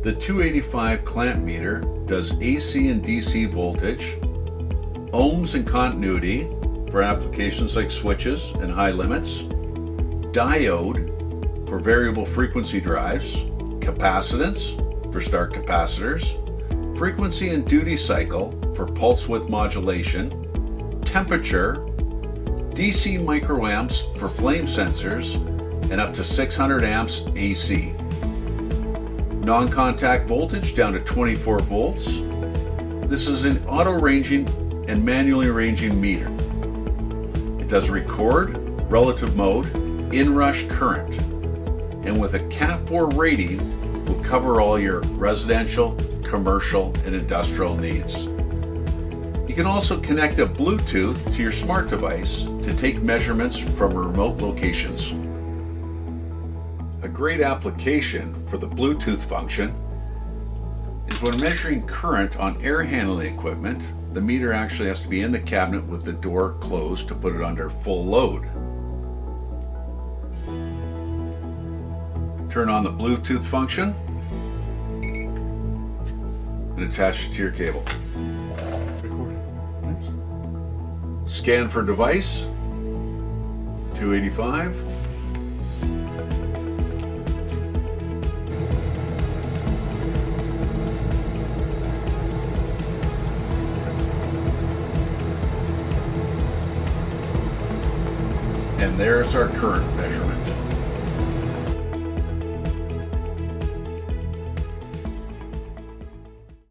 The 285 clamp meter does AC and DC voltage, ohms and continuity for applications like switches and high limits, diode for variable frequency drives, capacitance for start capacitors, frequency and duty cycle for pulse width modulation, temperature, DC microamps for flame sensors, and up to 600 amps AC. Non-contact voltage down to 24 volts. This is an auto-ranging and manually ranging meter. It does record, relative mode, inrush current, and with a Cat 4 rating will cover all your residential, commercial, and industrial needs. You can also connect a Bluetooth to your smart device to take measurements from remote locations. A great application for the Bluetooth function is when measuring current on air handling equipment. The meter actually has to be in the cabinet with the door closed to put it under full load. Turn on the Bluetooth function and attach it to your cable. Scan for device, 285. And there's our current measurement.